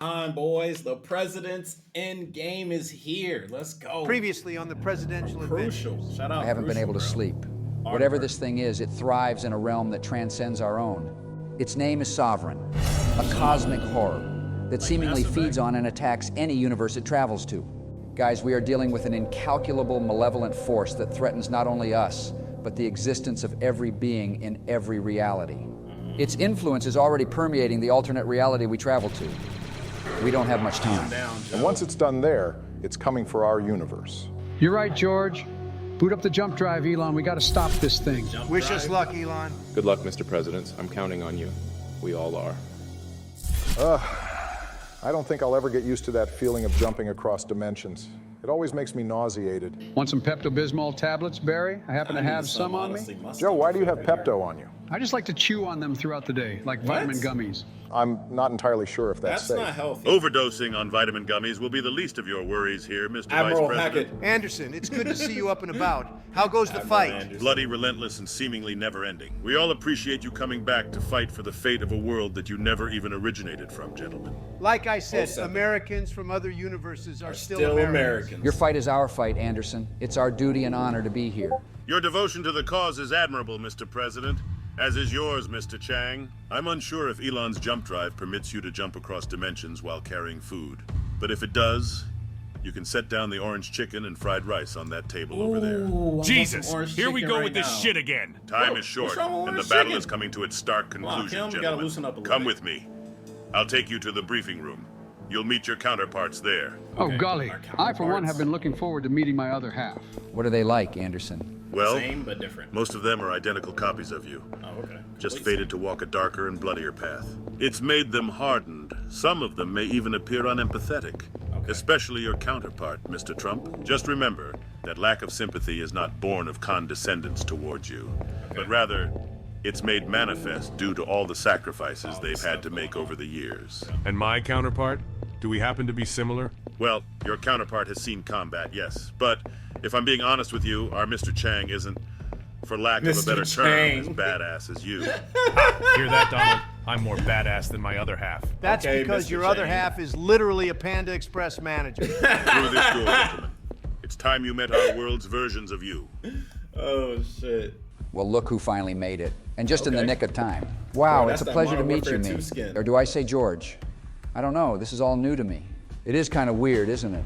On, boys, the president's Endgame is here. Let's go. Previously on the presidential Crucial. adventures. Shout out. I haven't been able to sleep. Whatever this thing is, it thrives in a realm that transcends our own. Its name is Sovereign, a cosmic horror that seemingly feeds on and attacks any universe it travels to. Guys, we are dealing with an incalculable, malevolent force that threatens not only us, but the existence of every being in every reality. Its influence is already permeating the alternate reality we travel to. We don't have much time. And once it's done there, it's coming for our universe. You're right, George. Boot up the jump drive, Elon. We got to stop this thing. Wish us luck, Elon. Good luck, Mr. President. I'm counting on you. We all are. I don't think I'll ever get used to that feeling of jumping across dimensions. It always makes me nauseated. Want some Pepto-Bismol tablets, Barry? I happen to have some on me. Joe, why do you have Pepto on you? I just like to chew on them throughout the day, like vitamin gummies. I'm not entirely sure if that's That's safe. not healthy. Overdosing on vitamin gummies will be the least of your worries here, Mr. Admiral Vice President. Hackett. Anderson, it's good to see you up and about. How goes the fight? Bloody, relentless, and seemingly never-ending. We all appreciate you coming back to fight for the fate of a world that you never even originated from, gentlemen. Like I said, Americans from other universes are still Still Americans. Americans. Your fight is our fight, Anderson. It's our duty and honor to be here. Your devotion to the cause is admirable, Mr. President, as is yours, Mr. Chang. I'm unsure if Elon's jump drive permits you to jump across dimensions while carrying food. But if it does, you can set down the orange chicken and fried rice on that table over there. Ooh, Jesus, here we go with this shit again. Time is short, wrong with and the orange battle chicken? is coming to its stark conclusion, Kim, you gotta gentlemen. loosen up a little Come bit. with me. I'll take you to the briefing room. You'll meet your counterparts there. Oh, Okay, golly. our I, for one, counterparts. have been looking forward to meeting my other half. What are they like, Anderson? Well, Same but different. most of them are identical copies of you. Oh, okay. Just Please. fated to walk a darker and bloodier path. It's made them hardened. Some of them may even appear unempathetic. Okay. Especially your counterpart, Mr. Trump. Just remember that lack of sympathy is not born of condescendence towards you, but rather it's made manifest due to all the sacrifices they've had to make over the years. And my counterpart? Do we happen to be similar? Well, your counterpart has seen combat, yes. But if I'm being honest with you, our Mr. Chang isn't, for lack of a Mr. better term, Chang. as badass as you. Hear that, Donald? I'm more badass than my other half. That's Okay, because Mr. your other Chang. half is literally a Panda Express manager. Through this door, gentlemen. It's time you met our world's versions of you. Oh, shit. Well, look who finally made it. And just in the Okay. nick of time. Wow, Bro, it's a that's that pleasure to Modern meet you, Warfare me. 2 skin. Or do I say George? I don't know. This is all new to me. It is kind of weird, isn't it?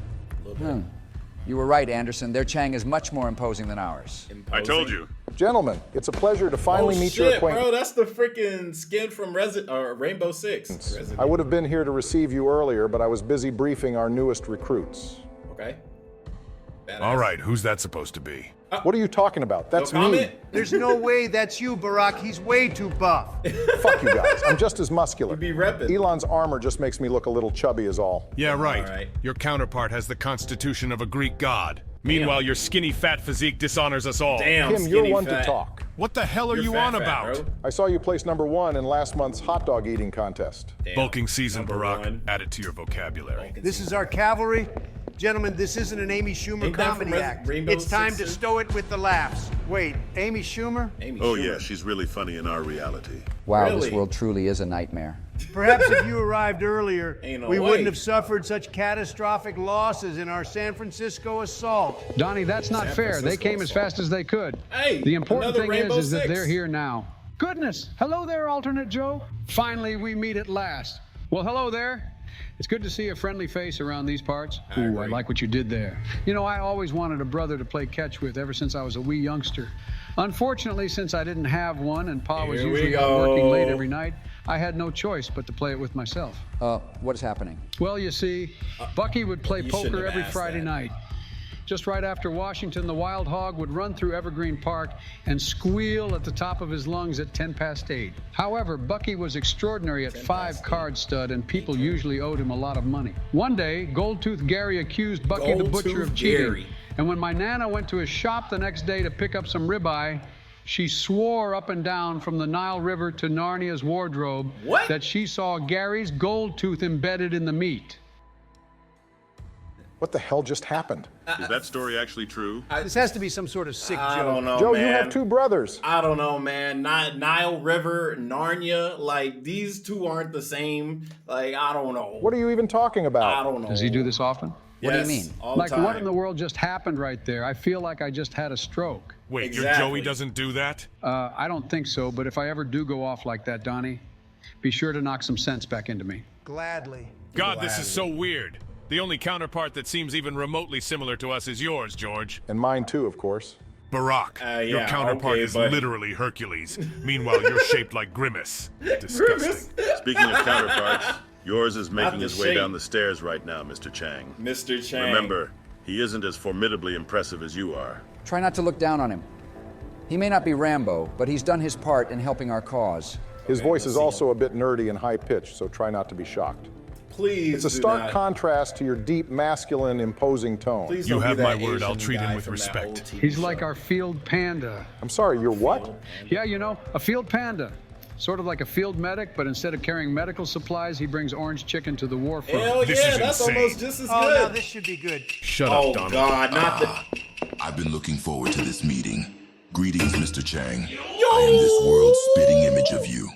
You were right, Anderson. Their Chang is much more imposing than ours. I told you. Gentlemen, it's a pleasure to finally Oh, meet your shit, acquaintance. bro. That's the freaking skin from Rainbow Six. Resident. I would have been here to receive you earlier, but I was busy briefing our newest recruits. Okay. Badass. All right, who's that supposed to be? What are you talking about? That's No me. comment? There's no way that's you, Barack. He's way too buff. Fuck you guys. I'm just as muscular. You be repping. Elon's armor just makes me look a little chubby is all. Yeah, right. All right. Your counterpart has the constitution of a Greek god. Meanwhile, your skinny fat physique dishonors us all. Damn, Kim, skinny you're one fat. to talk. What the hell are You're you fat, on fat, about? bro. I saw you place #1 in last month's hot dog eating contest. Damn. Bulking season, Number Barack. one. Add it to your vocabulary. This is our cavalry. Gentlemen, this isn't an Amy Schumer Ain't that comedy from act. Rainbow It's time to Sixes? stow it with the laughs. Wait, Amy Schumer? Amy Oh, Schumer. yeah, she's really funny in our reality. Wow, this Really? world truly is a nightmare. Perhaps if you arrived earlier, Ain't no we way. wouldn't have suffered such catastrophic losses in our San Francisco assault. Donnie, that's not San fair. They Francisco came as assault. fast as they could. Hey, the important another thing Rainbow is that Six. they're here now. Goodness. Hello there, alternate Joe. Finally, we meet at last. Well, hello there. It's good to see a friendly face around these parts. Ooh, I agree. like what you did there. You know, I always wanted a brother to play catch with ever since I was a wee youngster. Unfortunately, since I didn't have one and Pa was Here we usually out working late go. every night, I had no choice but to play it with myself. What is happening? Well, you see, Bucky would play you shouldn't poker have every asked Friday that. night. Just right after Washington, the Wild Hog would run through Evergreen Park and squeal at the top of his lungs at 8:10. However, Bucky was extraordinary at 5-card stud, and people usually owed him a lot of money. One day, Gold-Tooth Gary accused Bucky the Butcher Gold-Tooth of cheating. Gary. And when my Nana went to his shop the next day to pick up some ribeye, she swore up and down from the Nile River to Narnia's wardrobe What? that she saw Gary's gold tooth embedded in the meat. What the hell just happened? Is that story actually true? This has to be some sort of sick I joke. don't know, Joe, man. you have two brothers. I don't know, man. Nile River, Narnia, like these two aren't the same. Like, I don't know. What are you even talking about? I don't know. Does he do this often? What do you mean? All Like, the time. what in the world just happened right there? I feel like I just had a stroke. Wait, your Exactly. Joey doesn't do that? I don't think so, but if I ever do go off like that, Donnie, be sure to knock some sense back into me. Gladly. God, this is so weird. The only counterpart that seems even remotely similar to us is yours, George. And mine too, of course. Barack, your yeah, counterpart okay, is but- literally Hercules. Meanwhile, you're shaped like Grimace. Disgusting. Speaking of counterparts, yours is making the his way shape. down the stairs right now, Mr. Chang. Mr. Chang. Remember, he isn't as formidably impressive as you are. Try not to look down on him. He may not be Rambo, but he's done his part in helping our cause. His voice is let's see. also a bit nerdy and high-pitched, so try not to be shocked. Please. It's a do stark not- contrast to your deep, masculine, imposing tone. Please You don't be have that my word, Asian I'll treat him guy with from that respect. old TV He's show. like our field panda. I'm sorry, you're what? Yeah, you know, a field panda. Sort of like a field medic, but instead of carrying medical supplies, he brings orange chicken to the war front. Hell This yeah, is that's insane. almost just as Oh, good. now this should be good. Shut Oh, up, Donald. God, not the... I've been looking forward to this meeting. Greetings, Mr. Chang. I am this world's spitting image of you.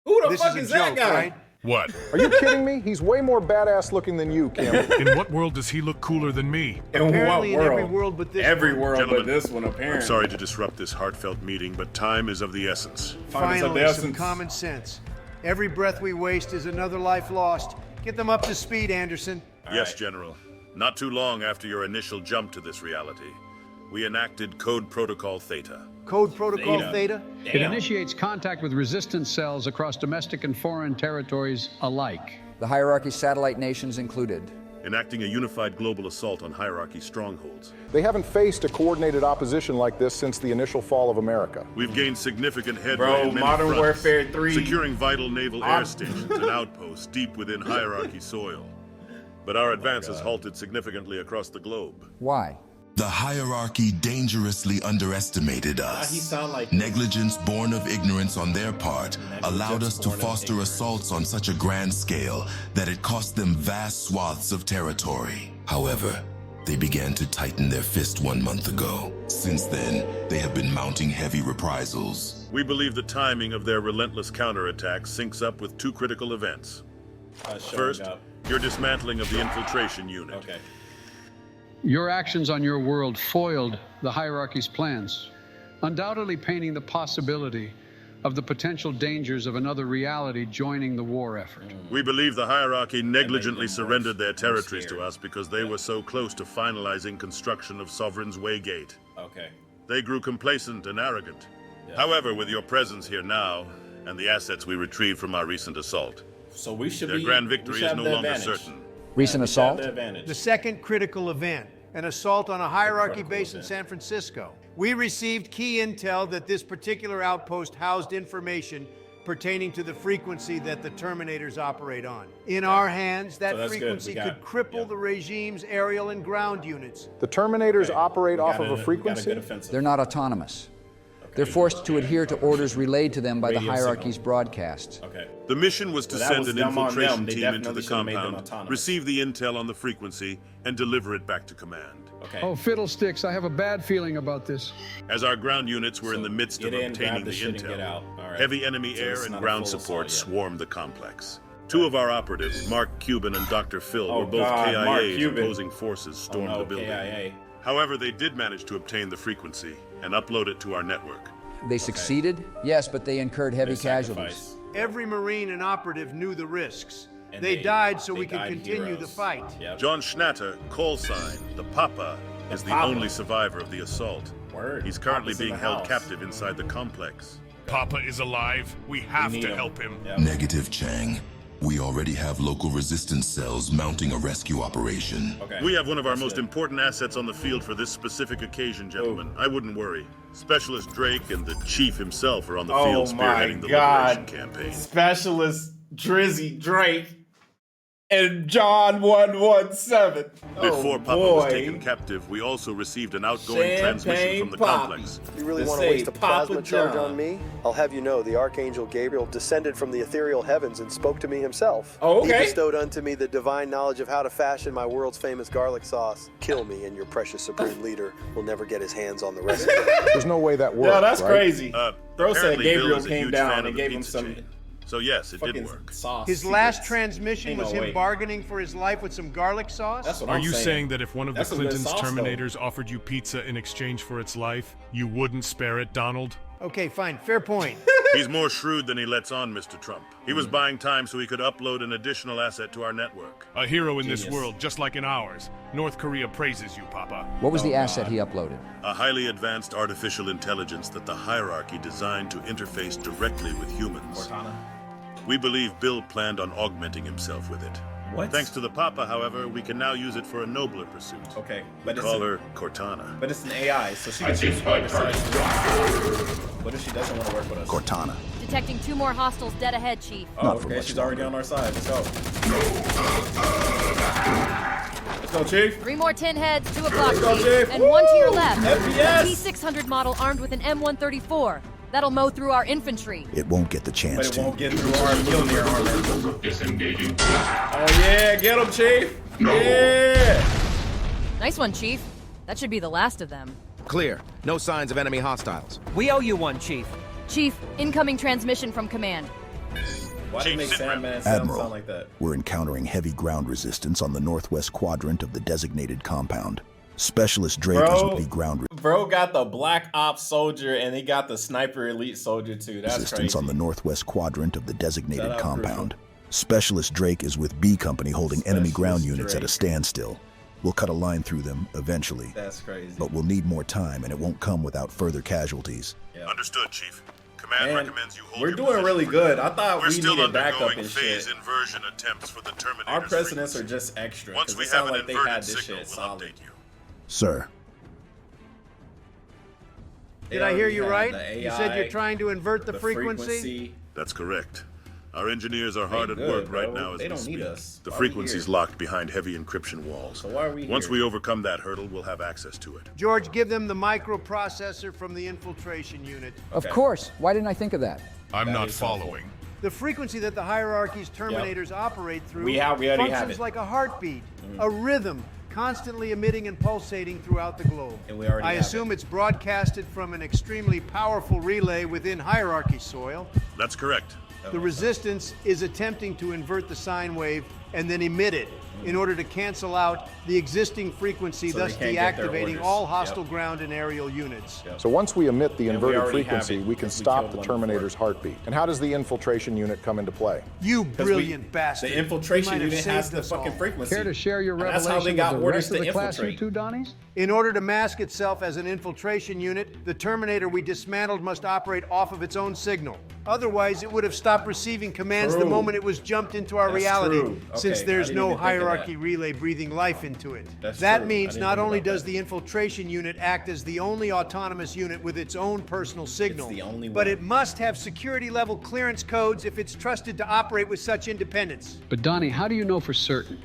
Who the This fuck is is a that joke, guy? right? What? Are you kidding me? He's way more badass looking than you, Kim. In what world does he look cooler than me? In what Apparently in world? every world but this Every one. world Gentlemen, but this one, apparently. I'm sorry to disrupt this heartfelt meeting, but time is of the essence. Finally, some common sense. Every breath we waste is another life lost. Get them up to speed, Anderson. Yes, General. Not too long after your initial jump to this reality, we enacted Code Protocol Theta. Code Protocol Theta? It initiates contact with resistance cells across domestic and foreign territories alike. The hierarchy satellite nations included. Enacting a unified global assault on hierarchy strongholds. They haven't faced a coordinated opposition like this since the initial fall of America. We've gained significant headway Bro, in many Modern fronts, Warfare 3. securing vital naval air stations and outposts deep within hierarchy soil. But our advance has halted significantly across the globe. Why? The hierarchy dangerously underestimated He us. sound like Negligence born of ignorance on their part allowed us to foster assaults on such a grand scale that it cost them vast swaths of territory. However, they began to tighten their fist 1 month ago. Since then, they have been mounting heavy reprisals. We believe the timing of their relentless counterattack syncs up with two critical events. First, your dismantling of the infiltration unit. Okay. Your actions on your world foiled the hierarchy's plans, undoubtedly painting the possibility of the potential dangers of another reality joining the war effort. We believe the hierarchy negligently surrendered their territories to us because they were so close to finalizing construction of Sovereign's Waygate. Okay. They grew complacent and arrogant. However, with your presence here now, and the assets we retrieved from our recent assault, So we should their be... grand we victory should is have no the longer advantage. certain. Recent assault? The advantage. The second critical event, an assault on a hierarchy base in San Francisco. We received key intel that this particular outpost housed information pertaining to the frequency that the Terminators operate on. In our hands, that So that's good. frequency We got- could cripple the regime's aerial and ground units. The Terminators operate We off got of a we frequency? got a good offensive. They're not autonomous. They're forced to adhere to orders relayed to them by the Radio hierarchy's signal. broadcasts. Okay. The mission was to Well, that send was an dumb on infiltration them. They team into definitely the should've made them compound, autonomous. receive the intel on the frequency, and deliver it back to command. Okay. Oh, fiddlesticks, I have a bad feeling about this. As our ground units were in So the midst of get in, obtaining grab the the shit and intel, get out. All right. heavy enemy So air it's and not a ground full support assault yet. swarmed the complex. Two of our operatives, Mark Cuban and Dr. Phil, Oh, were both God, Mark KIA's. Cuban. Opposing forces stormed Oh, no, the building. KIA. However, they did manage to obtain the frequency and upload it to our network. They succeeded? Yes, but they incurred heavy They casualties. sacrifice. Every Marine and operative knew the risks. And They they- died so they we could died continue the heroes. fight. Yep. John Schnatter, call sign, the Papa, is the Papa. only survivor of the assault. Word. He's currently Papa's in being the held house. captive inside the complex. Papa is alive. We have need to him. help him. Yep. Negative, Chang. We already have local resistance cells mounting a rescue operation. Okay. We have one of our most good. important assets on the field for this specific occasion, gentlemen. I wouldn't worry. Specialist Drake and the Chief himself are on the field Oh my spearheading the God. liberation campaign. Specialist Drizzy Drake and John 117. Before Papa was taken captive, we also received an outgoing transmission from the complex. You really want to waste a plasma charge on me? I'll have you know the Archangel Gabriel descended from the ethereal heavens and spoke to me himself. Oh, okay. He bestowed unto me the divine knowledge of how to fashion my world's famous garlic sauce. Kill me, and your precious supreme leader will never get his hands on the recipe. There's no way that works. Yeah, that's right? crazy. Bro said Apparently Bill Gabriel is a came huge fan down of and the gave him pizza some chain. So yes, it did fucking work. sauce. His secrets. last transmission Ain't was no him way. bargaining for his life with some garlic sauce? That's what Are I'm you saying that if one of the That's some good Clintons' sauce, though. Terminators offered you pizza in exchange for its life, you wouldn't spare it, Donald? Okay, fine, fair point. He's more shrewd than he lets on, Mr. Trump. He was buying time so he could upload an additional asset to our network. A hero in this Genius. world, just like in ours. North Korea praises you, Papa. What was the Oh, asset God. he uploaded? A highly advanced artificial intelligence that the hierarchy designed to interface directly with humans. Cortana. We believe Bill planned on augmenting himself with it. What? Thanks to the Papa, however, we can now use it for a nobler pursuit. Okay, but it's Call her Cortana. but it's an AI, so she can choose whatever side. What if she doesn't want to work with us? Cortana. Detecting 2 more hostiles dead ahead, Chief. Oh, Not for okay, much she's already longer. on our side. Let's go. Let's go, Chief. 3 more tin heads, 2 o'clock, go, Chief. Chief. And 1 to your Woo! left. FPS. A T-600 model armed with an M134. That'll mow through our infantry. It won't get the But chance it to. won't get through our Mjolnir armor. Oh yeah, get him, Chief. Yeah. Nice one, Chief. That should be the last of them. Clear. No signs of enemy hostiles. We owe you one, Chief. Chief, incoming transmission from command. Why did it make Sandman Admiral, sound like that? we're encountering heavy ground resistance on the northwest quadrant of the designated compound. Specialist Drake is with the ground Bro got the Black Ops soldier and he got the Sniper Elite soldier too. That's resistance crazy. on the northwest quadrant of the designated Shout out, compound. Specialist Drake is with B Company holding enemy ground units at a standstill. We'll cut a line through them eventually. That's crazy. But we'll need more time, and it won't come without further casualties. Yeah. Understood, Chief. Command Man, recommends you hold we're your doing position really for good. now. I thought We're we still needed backup undergoing and phase shit. inversion attempts for the Terminators. Our presidents are frequency. just extra. Once 'cause we it have sound an like they inverted had this signal, shit we'll solid. update you. Sir, They Did I hear already you had right? the You said you're AI, trying to invert the frequency? That's correct. Our engineers are hard at good, work right bro. now as They we don't speak. need us. The Why are we frequency's here? locked behind heavy encryption walls. So why are we Once here? we overcome that hurdle, we'll have access to it. George, give them the microprocessor from the infiltration unit. Of course. Why didn't I think of that? I'm That not is helpful. following. The frequency that the hierarchy's terminators operate through We already have functions it. like a heartbeat, a rhythm, constantly emitting and pulsating throughout the globe. And we already I have assume it's broadcasted from an extremely powerful relay within hierarchy soil. That's correct. The resistance is attempting to invert the sine wave and then emit it in order to cancel out the existing frequency, So they thus can't get their deactivating orders. all hostile Yep. ground and aerial units. So once we emit the And we inverted already have frequency, it. we can We stop killed the one Terminator's before. heartbeat. And how does the infiltration unit come into play? You 'Cause brilliant bastard. The You infiltration might have unit has saved the us fucking all. frequency. Care to share your And revelation that's how they got with the orders rest to of the class, you infiltrate. two Donnies? In order to mask itself as an infiltration unit, the Terminator we dismantled must operate off of its own signal. Otherwise, it would have stopped receiving commands the True. moment it was jumped into our That's reality, true. since Okay, there's I didn't no even think of that. hierarchy relay breathing life into it. That's That true. I means didn't not think only about does that. the infiltration unit act as the only autonomous unit with its own personal signal, the only but one. it must have security level clearance codes if it's trusted to operate with such independence. But Donnie, how do you know for certain?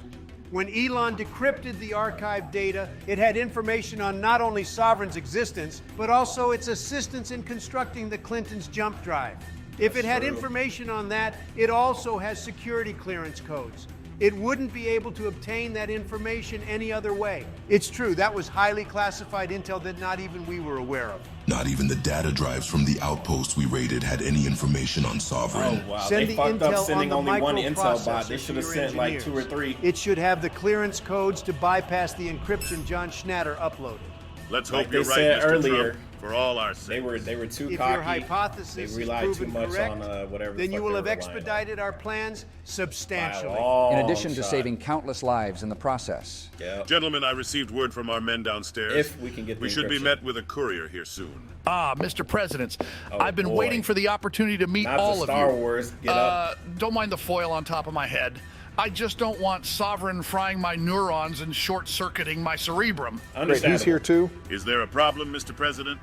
When Elon decrypted the archive data, it had information on not only Sovereign's existence, but also its assistance in constructing the Clintons' jump drive. If it had information on that, it also has security clearance codes. It wouldn't be able to obtain that information any other way. It's true, that was highly classified intel that not even we were aware of. Not even the data drives from the outposts we raided had any information on Sovereign. Oh, wow. Send They the fucked up intel sending on the only one intel bot. microprocessor They to should have your sent like engineers. 2 or 3. It should have the clearance codes to bypass the encryption John Schnatter uploaded. Let's Like hope they you're right, said Mr. earlier, Trump, for all our sakes. They were too If cocky. your hypothesis They is relied too proven much correct, on whatever. the then you fuck will they have were relying on. expedited our plans substantially. In addition to saving countless lives in the process. Gentlemen, I received word from our men downstairs. If we can get the We should be encryption. met with a courier here soon. Ah, Mr. President, Oh, I've been boy. waiting for the opportunity to meet Not all the of Star you. Wars. Get up. Don't mind the foil on top of my head. I just don't want Sovereign frying my neurons and short-circuiting my cerebrum. Great, he's here too? Is there a problem, Mr. President?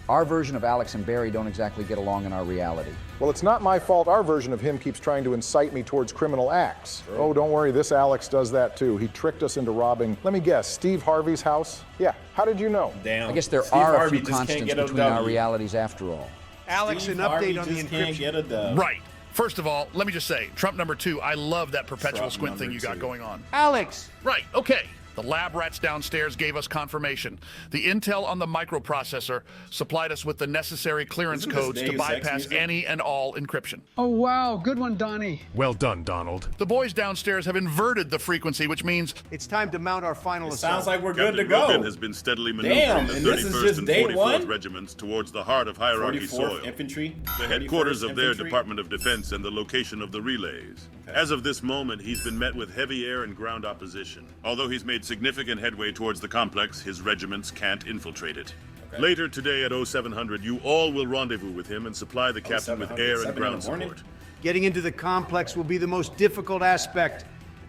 Our version of Alex and Barry don't exactly get along in our reality. Well, it's not my fault our version of him keeps trying to incite me towards criminal acts. Oh, don't worry, this Alex does that too. He tricked us into robbing, let me guess, Steve Harvey's house? Yeah, how did you know? Damn. I guess there are a few constants between our realities after all. Alex, an update on the encryption. Right. First of all, let me just say, Trump number 2, I love that perpetual squint thing you got going on. Alex! Right, okay. The lab rats downstairs gave us confirmation. The intel on the microprocessor supplied us with the necessary clearance codes to bypass any and all encryption. Oh, wow. Good one, Donnie. Well done, Donald. The boys downstairs have inverted the frequency, which means it's time to mount our final assault. Sounds like we're Captain good to go. Rogan has been steadily maneuvering the 31st and 44th regiments towards the heart of hierarchy soil. Infantry, the headquarters of their Department of Defense and the location of the relays. Okay. As of this moment, he's been met with heavy air and ground opposition. Although he's made significant headway towards the complex, his regiments can't infiltrate it. Okay. Later today at 0700, you all will rendezvous with him and supply the captain with air and ground support. Getting into the complex will be the most difficult aspect.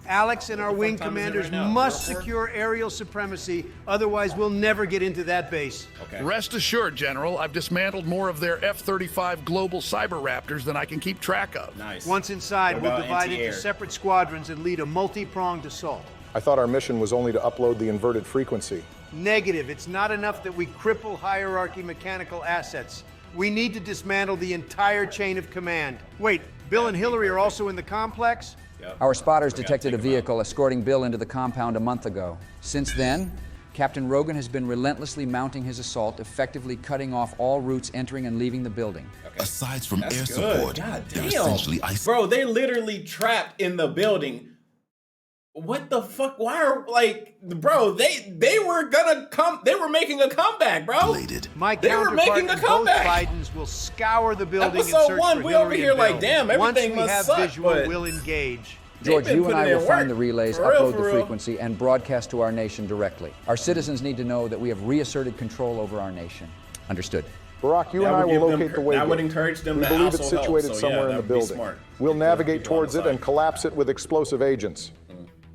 Alex and our wing commanders must secure aerial supremacy, otherwise we'll never get into that base. Okay. Rest assured, General, I've dismantled more of their F-35 global cyber raptors than I can keep track of. Nice. Once inside, we'll divide into separate squadrons and lead a multi-pronged assault. I thought our mission was only to upload the inverted frequency. Negative. It's not enough that we cripple hierarchy mechanical assets. We need to dismantle the entire chain of command. Wait, Bill and Hillary are also in the complex? Our spotters detected a vehicle escorting Bill into the compound a month ago. Since then, Captain Rogan has been relentlessly mounting his assault, effectively cutting off all routes entering and leaving the building. Okay. Aside from air support, they're essentially isolated. Bro, they literally trapped in the building. What the fuck? Why are, like, bro, they were gonna come, they were making a comeback, bro. My they were making a comeback. Both Bidens will scour the building Episode and search 1, for we Hillary over here and like, Bill. damn, everything Once we must have suck, visual, but we'll engage. George, you and I will find the work. relays, For real, upload the frequency, and broadcast to our nation directly. Our citizens need to know that we have reasserted control over our nation. Understood. Barack, you and I will locate the way. I would encourage them we to believe it's also situated help, somewhere in the building. Smart. We'll navigate towards it and collapse it with explosive agents.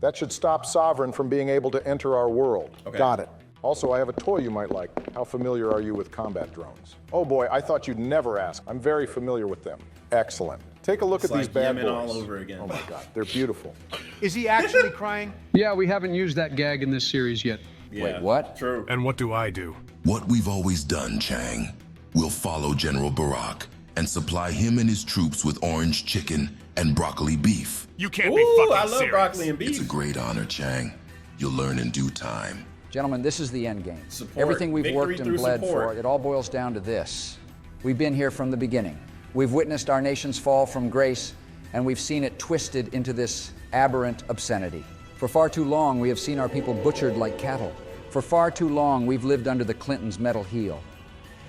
That should stop Sovereign from being able to enter our world. Okay. Got it. Also, I have a toy you might like. How familiar are you with combat drones? Oh boy, I thought you'd never ask. I'm very familiar with them. Excellent. Take a look at these bad boys. all over again. Oh my God, they're beautiful. Is he actually crying? Yeah, we haven't used that gag in this series yet. Yeah, wait, what? True. And what do I do? What we've always done, Chang. We'll follow General Barack and supply him and his troops with orange chicken and broccoli beef. You can't be fucking I love serious. broccoli and beef. It's a great honor, Chang. You'll learn in due time. Gentlemen, this is the end game. Support. Everything we've Victory worked and through bled support. for, it all boils down to this. We've been here from the beginning. We've witnessed our nation's fall from grace, and we've seen it twisted into this aberrant obscenity. For far too long, we have seen our people butchered like cattle. For far too long, we've lived under the Clintons' metal heel.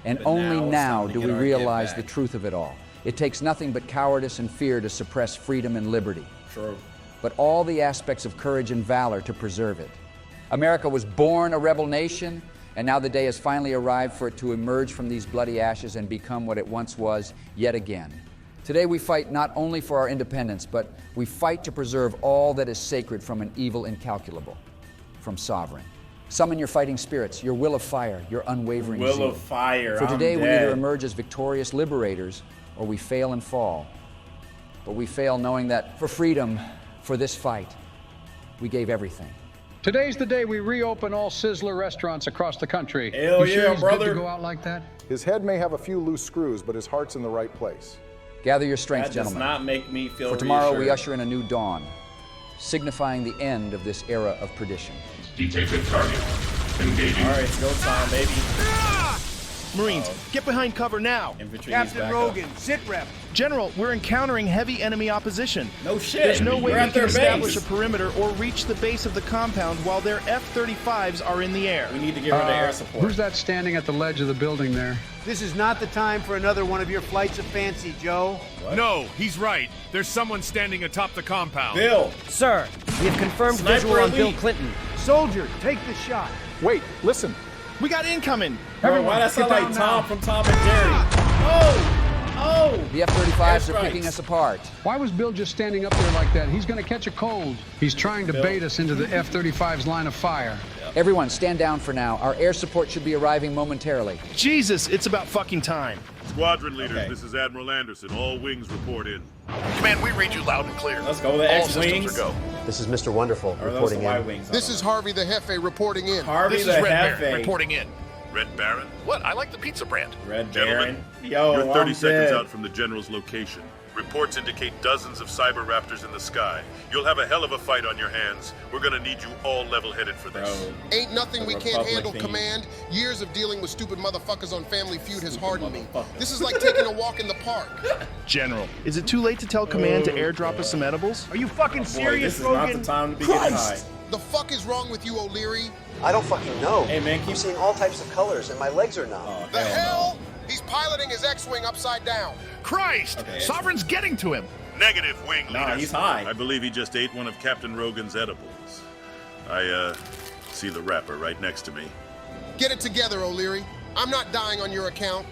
And But only now now it's time to do get we our realize get the back. truth of it all. It takes nothing but cowardice and fear to suppress freedom and liberty, True. but all the aspects of courage and valor to preserve it. America was born a rebel nation, and now the day has finally arrived for it to emerge from these bloody ashes and become what it once was yet again. Today we fight not only for our independence, but we fight to preserve all that is sacred from an evil incalculable, from Sovereign. Summon your fighting spirits, your will of fire, your unwavering zeal. Will of fire. For today I'm we dead. either emerge as victorious liberators, or we fail and fall. But we fail knowing that for freedom, for this fight, we gave everything. Today's the day we reopen all Sizzler restaurants across the country. Hell you sure yeah, he's brother. good to go out like that? His head may have a few loose screws, but his heart's in the right place. Gather your strength, That does gentlemen. not make me feel For tomorrow we reassured. usher in a new dawn, signifying the end of this era of perdition. Detected target. Engaging. All right, it's go time, baby. Marines, get behind cover now. Infantry needs Captain back Rogan, up. sit rep. General, we're encountering heavy enemy opposition. No shit. There's no way We're we at can their establish base. a perimeter or reach the base of the compound while their F-35s are in the air. We need to get rid of air support. Who's that standing at the ledge of the building there? This is not the time for another one of your flights of fancy, Joe. What? No, he's right. There's someone standing atop the compound. Bill. Sir, we have confirmed Sniper visual on elite. Bill Clinton. Soldier, take the shot. Wait, listen. We got incoming. Bro, why that sound like Tom from Tom and Jerry? Oh! The F-35s are Airstrikes. picking us apart. Why was Bill just standing up there like that? He's going to catch a cold. He's trying to bait us into the F-35's line of fire. Everyone, stand down for now. Our air support should be arriving momentarily. Jesus, it's about fucking time. Squadron leaders, this is Admiral Anderson. All wings report in. Command, we read you loud and clear. Let's go. The All X-Wings. systems are go. This is Mr. Wonderful reporting in. This is Harvey the Hefe reporting in. Harvey This the is Red Hefe. Baron reporting in. Red Baron? What? I like the pizza brand. Red Gentlemen, Baron. Yo, you're 30 I'm seconds dead. out from the General's location. Reports indicate dozens of cyber raptors in the sky. You'll have a hell of a fight on your hands. We're gonna need you all level-headed for this. Ain't nothing we can't Republic handle, theme. Command. Years of dealing with stupid motherfuckers on Family Feud has hardened me. This is like taking a walk in the park. General, is it too late to tell Command to airdrop us some edibles? Are you fucking serious, This is not Rogan? the time to be getting high. The fuck is wrong with you, O'Leary? I don't fucking know. Hey, man, I'm seeing all types of colors and my legs are numb. Oh, The hell? He's piloting his X-Wing upside down. Christ! Okay. Sovereign's getting to him. Negative, wing Nah, leaders. he's high. I believe he just ate one of Captain Rogan's edibles. I, see the wrapper right next to me. Get it together, O'Leary. I'm not dying on your account.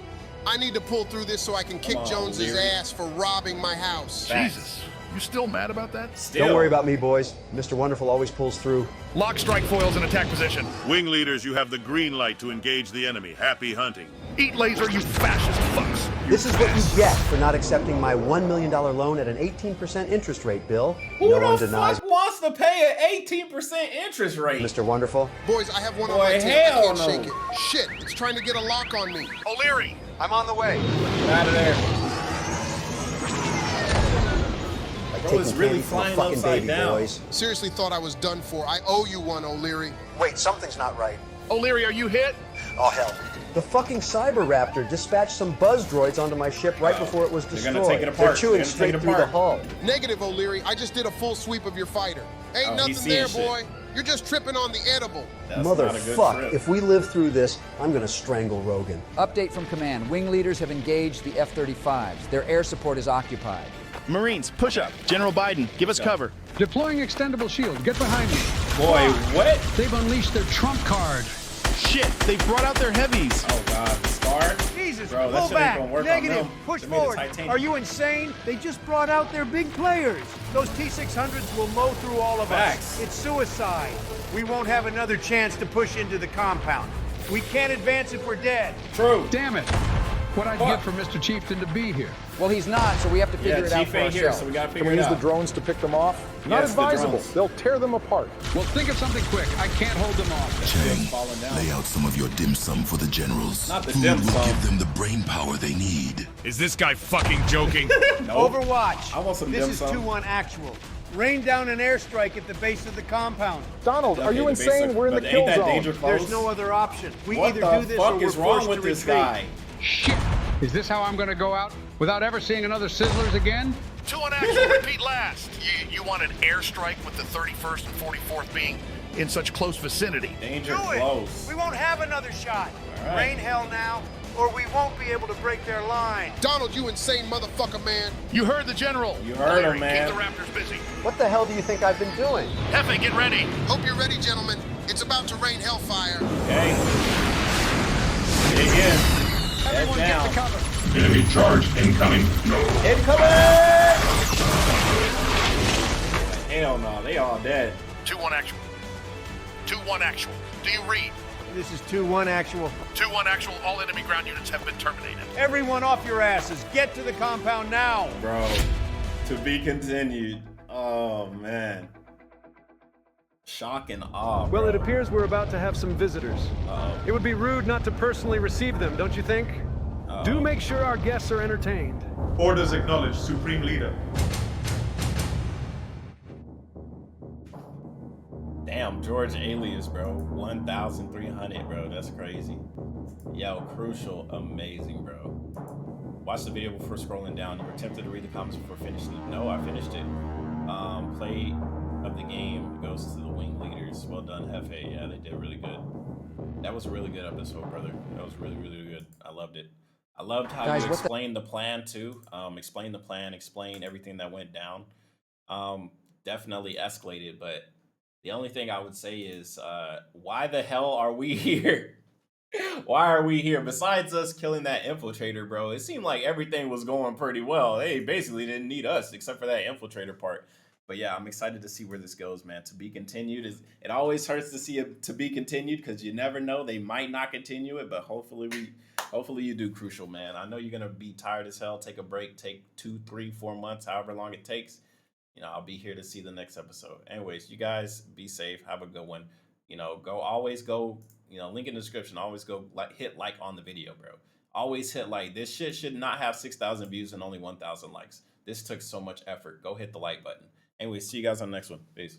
I need to pull through this so I can kick on, Jones's O'Leary. ass for robbing my house. Jesus. You still mad about that? Still. Don't worry about me, boys. Mr. Wonderful always pulls through. Lock strike foils in attack position. Wing leaders, you have the green light to engage the enemy. Happy hunting. Eat laser, you fascist fucks. This is what you get for not accepting my $1 million loan at an 18% interest rate, Bill. Who No the one denies. fuck wants to pay an 18% interest rate? Mr. Wonderful. Boys, I have one on Boy, my tail. I hell can't no. shake it. Shit, it's trying to get a lock on me. O'Leary. I'm on the way. Get out of there. Bro, it's Taking really candy from a flying fucking upside baby, down. boys. Seriously thought I was done for. I owe you one, O'Leary. Wait, something's not right. O'Leary, are you hit? Oh, hell. The fucking Cyber Raptor dispatched some buzz droids onto my ship right before it was They're destroyed. gonna take it apart. They're chewing They're gonna straight take it through the apart. hull. Negative, O'Leary. I just did a full sweep of your fighter. Ain't Oh, nothing he's there, seeing boy. You're just tripping on the edible. That's not a good Motherfuck, trip. if we live through this, I'm gonna strangle Rogan. Update from command. Wing leaders have engaged the F-35s. Their air support is occupied. Marines, push up. General Biden, give us cover. Deploying extendable shield. Get behind me. Boy, what? They've unleashed their trump card. Shit, they brought out their heavies. Oh, God. Scar? Jesus, Bro, that pull shit ain't back. gonna work on Negative. them. Push They made the forward. Titanium. Are you insane? They just brought out their big players. Those T-600s will mow through all of Facts. us. It's suicide. We won't have another chance to push into the compound. We can't advance if we're dead. True. Damn it. What I'd give for Mr. Chieftain to be here. Well, he's not, so we have to figure Yeah, it out Chief for ain't here, ourselves. so we gotta Can figure we it use the out. drones to pick them off? Not Yes, the advisable. drones. They'll tear them apart. Well, think of something quick. I can't hold them off. Chang, lay out some of your dim sum for the generals. Not the Food dim will sum. give them the brain power they need. Is this guy fucking joking? Nope. Overwatch. I want some This dim is sum. 2-1 actual. Rain down an airstrike at the base of the compound. Donald, are Okay, you the insane? basic- We're in the but kill ain't that zone. danger close? There's no other option. We What either the do this fuck or we're is wrong forced with to this retreat. guy? Shit. Is this how I'm going to go out without ever seeing another Sizzlers again? 2 on actual, repeat last. You want an airstrike with the 31st and 44th being in such close vicinity. Danger Do it. close. We won't have another shot. All right. Rain hell now, or we won't be able to break their line. Donald, you insane motherfucker, man. You heard the general. You heard him, O'Leary, man. Keep the Raptors busy. What the hell do you think I've been doing? Hefe, get ready. Hope you're ready, gentlemen. It's about to rain hellfire. Okay. Dig in. Head Everyone get down. to cover. Enemy charge incoming. Incoming! Hell no, they all dead. 2-1 actual. 2-1 actual. Do you read? This is 2-1 actual. 2-1 actual. All enemy ground units have been terminated. Everyone off your asses. Get to the compound now. Bro, to be continued. Oh, man. Shock and awe, Well, bro. it appears we're about to have some visitors. It would be rude not to personally receive them, don't you think? Do make sure our guests are entertained. Orders acknowledged, Supreme Leader. Damn, George Alias, bro. 1,300, bro. That's crazy. Yo, crucial, amazing, bro. Watch the video before scrolling down. You were tempted to read the comments before finishing it. No, I finished it. Play of the game goes to the wing leaders. Well done, Hefe. Yeah, they did really good. That was a really good episode, brother. That was really, really good. I loved it. I loved how Guys, you what the- explained the plan too. Explain the plan, explain everything that went down. Definitely escalated, but the only thing I would say is, why the hell are we here? Why are we here? Besides us killing that infiltrator, bro, it seemed like everything was going pretty well. They basically didn't need us except for that infiltrator part. But yeah, I'm excited to see where this goes, man. To be continued is it always hurts to see it to be continued because you never know, they might not continue it, but hopefully you do, Crucial, man. I know you're gonna be tired as hell. Take a break, take 2, 3, 4 months, however long it takes. You know, I'll be here to see the next episode. Anyways, you guys be safe. Have a good one. You know, always go, you know, link in the description. Always go hit like on the video, bro. Always hit like. This shit should not have 6,000 views and only 1,000 likes. This took so much effort. Go hit the like button. Anyway, see you guys on the next one. Peace.